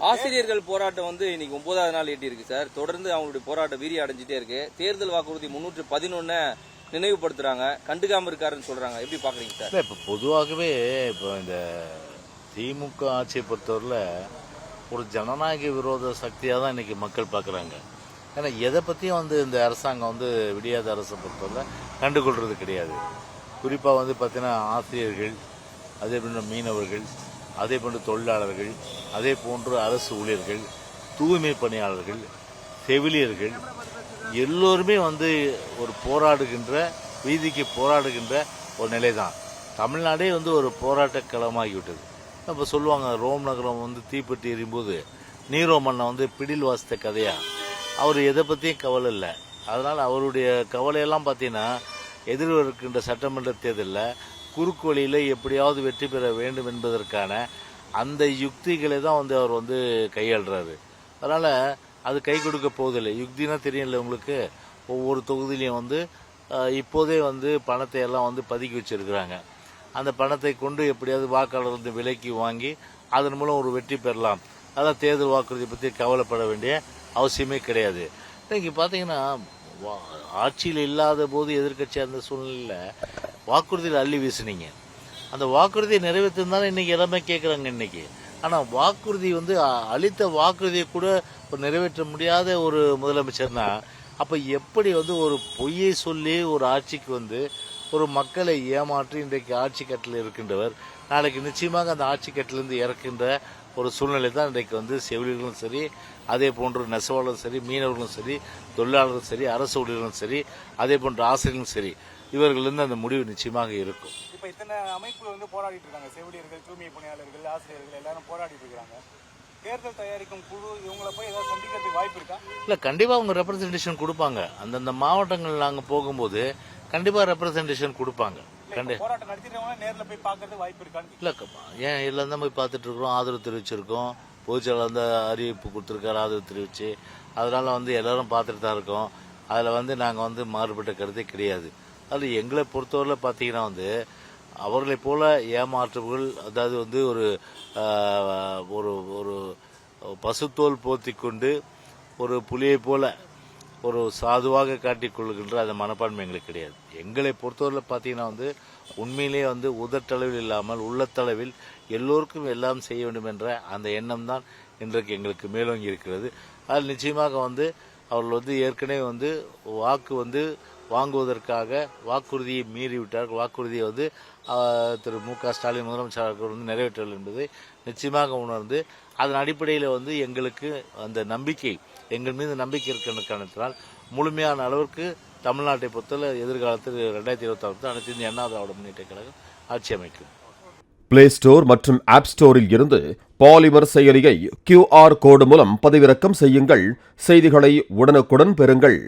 ஆசிரியர்கள் போராட்டம் இன்னைக்கு 9வது நாள் எட்டி இருக்கு சார். தொடர்ந்து அவங்களுடைய போராட்டம் வீரியம் அடைஞ்சிட்டே இருக்கு. தேர்தல் வாக்குறுதி 311 நினைவுபடுத்துறாங்க, கண்டுக்காம இருக்காருன்னு சொல்றாங்க. எப்படி பாக்குறீங்க சார்? இப்ப பொதுவாகவே இப்போ இந்த திமுக ஆட்சியை பொறுத்தவரையில ஒரு ஜனநாயக விரோத சக்தியாக தான் இன்னைக்கு மக்கள் பார்க்குறாங்க. ஏன்னா எதை பற்றியும் இந்த அரசாங்கம் விடியாத அரசை பொறுத்தவரை கண்டுகொள்றது கிடையாது. குறிப்பாக பார்த்தீங்கன்னா ஆசிரியர்கள், அதே போன்ற மீனவர்கள், அதே போன்று தொழிலாளர்கள், அதே போன்று அரசு ஊழியர்கள், தூய்மை பணியாளர்கள், செவிலியர்கள் எல்லோருமே ஒரு போராடுகின்ற, வீதிக்கு போராடுகின்ற ஒரு நிலை தான். தமிழ்நாடே ஒரு போராட்ட களமாகிவிட்டது. இப்போ சொல்லுவாங்க, ரோம் நகரம் தீப்பற்றி எறியும்போது நீரோ மன்னன் பிடில் வாசித்த கதையா. அவர் எதை பற்றியும் கவலை இல்லை. அதனால் அவருடைய கவலையெல்லாம் பார்த்தீங்கன்னா எதிர்வருக்கின்ற சட்டமன்ற தேர்தலில் குறுக்கு வழியில் எப்படியாவது வெற்றி பெற வேண்டும் என்பதற்கான அந்த யுக்திகளை தான் அவர் கையாளுறாரு. அதனால் அது கை கொடுக்க போவதில்லை. யுக்தினா தெரியல உங்களுக்கு. ஒவ்வொரு தொகுதியிலையும் இப்போதே பணத்தை எல்லாம் பதுக்கி வச்சிருக்கிறாங்க. அந்த பணத்தை கொண்டு எப்படியாவது வாக்காளர் விலைக்கு வாங்கி அதன் மூலம் ஒரு வெற்றி பெறலாம். அதான் தேர்தல் வாக்குறுதி பற்றி கவலைப்பட வேண்டிய அவசியமே கிடையாது. இன்னைக்கு பார்த்தீங்கன்னா ஆட்சியில் இல்லாத போது எதிர்கட்சியாக இருந்த சூழ்நிலையில் வாக்குறுதியில் அள்ளி வீசினீங்க. அந்த வாக்குறுதியை நிறைவேற்றிருந்தாலும் இன்னைக்கு எல்லாமே கேட்குறாங்க இன்னைக்கு. ஆனால் வாக்குறுதி அளித்த வாக்குறுதியை கூட நிறைவேற்ற முடியாத ஒரு முதலமைச்சர்னா அப்போ எப்படி ஒரு பொய்யை சொல்லி ஒரு ஆட்சிக்கு ஒரு மக்களை ஏமாற்றி இன்றைக்கு ஆட்சி கட்டில் இருக்கின்றவர் நாளைக்கு நிச்சயமாக அந்த ஆட்சி கட்டிலிருந்து இறக்கின்ற ஒரு சூழ்நிலை தான் இன்றைக்கு செவிலியர்களும் சரி, அதே போன்று நெசவாளர்களும் சரி, மீனவர்களும் சரி, தொழிலாளர்களும் சரி, அரசு ஊழியர்களும் சரி, அதே போன்ற ஆசிரியர்களும் சரி, இவர்களிருந்து அந்த முடிவு நிச்சயமாக இருக்கும். இப்போ இத்தனை அமைப்புகள் போராடிட்டு இருக்காங்க. செவிலியர்கள், தூய்மை பணியாளர்கள், ஆசிரியர்கள் எல்லாரும் போராடிட்டு இருக்காங்க. தேர்தல் தயாரிக்கும் குழு இவங்களை போய் ஏதாவது சந்திக்கிறதுக்கு வாய்ப்பு இருக்கா? இல்லை, கண்டிப்பாக அவங்க ரெப்ரசன்டேஷன் கொடுப்பாங்க. அந்தந்த மாவட்டங்கள் நாங்கள் போகும்போது கண்டிப்பாக ரெப்ரசன்டேஷன் கொடுப்பாங்க. போராட்டம் நடத்திட்டவங்க நேரில் போய் பார்க்கறது வாய்ப்பு இருக்கான்னு? இல்லை, ஏன் எல்லாம் தான் போய் பார்த்துட்டு இருக்கிறோம், ஆதரவு தெரிவிச்சிருக்கோம். பொதுச்செயலாளர் அறிவிப்பு கொடுத்துருக்காரு ஆதரவு தெரிவிச்சு. அதனால எல்லாரும் பார்த்துட்டு தான் இருக்கோம். அதில் நாங்கள் மாறுபட்ட கருத்தே கிடையாது. அதில் எங்களை பொறுத்தவரையில் பார்த்தீங்கன்னா அவர்களைப் போல ஏமாற்றுகள், அதாவது ஒரு ஒரு பசுத்தோல் போர்த்தி கொண்டு ஒரு புலியை போல ஒரு சாதுவாக காட்டிக்கொள்கின்ற அந்த மனப்பான்மை எங்களுக்கு கிடையாது. எங்களை பொறுத்தவரையில் பார்த்தீங்கன்னா உண்மையிலே உதட்டளவில் இல்லாமல் உள்ளத்தளவில் எல்லோருக்கும் எல்லாம் செய்ய வேண்டும் என்ற அந்த எண்ணம் தான் இன்றைக்கு எங்களுக்கு மேலோங்கி இருக்கிறது. அதில் நிச்சயமாக அவர்கள் ஏற்கனவே வாக்கு வாங்குவதற்காக வாக்குறுதியை மீறிவிட்டார்கள். வாக்குறுதியை திரு மு.க. ஸ்டாலின் முதலமைச்சர் நிறைவேற்றல் என்பதை நிச்சயமாக உணர்ந்து அதன் அடிப்படையில் எங்களுக்கு அந்த நம்பிக்கை, எங்கள் மீது நம்பிக்கை இருக்கிற காரணத்தினால் முழுமையான அளவிற்கு தமிழ்நாட்டை பொறுத்தவரை எதிர்காலத்தில் 2026 அனைத்து இந்திய அண்ணா திராவிட முன்னேற்ற கழகம் ஆட்சி அமைக்கும். பிளே ஸ்டோர் மற்றும் ஆப் ஸ்டோரில் இருந்து பாலிமர் செயலியை QR கோடு மூலம் பதிவிறக்கம் செய்யுங்கள். செய்திகளை உடனுக்குடன் பெறுங்கள்.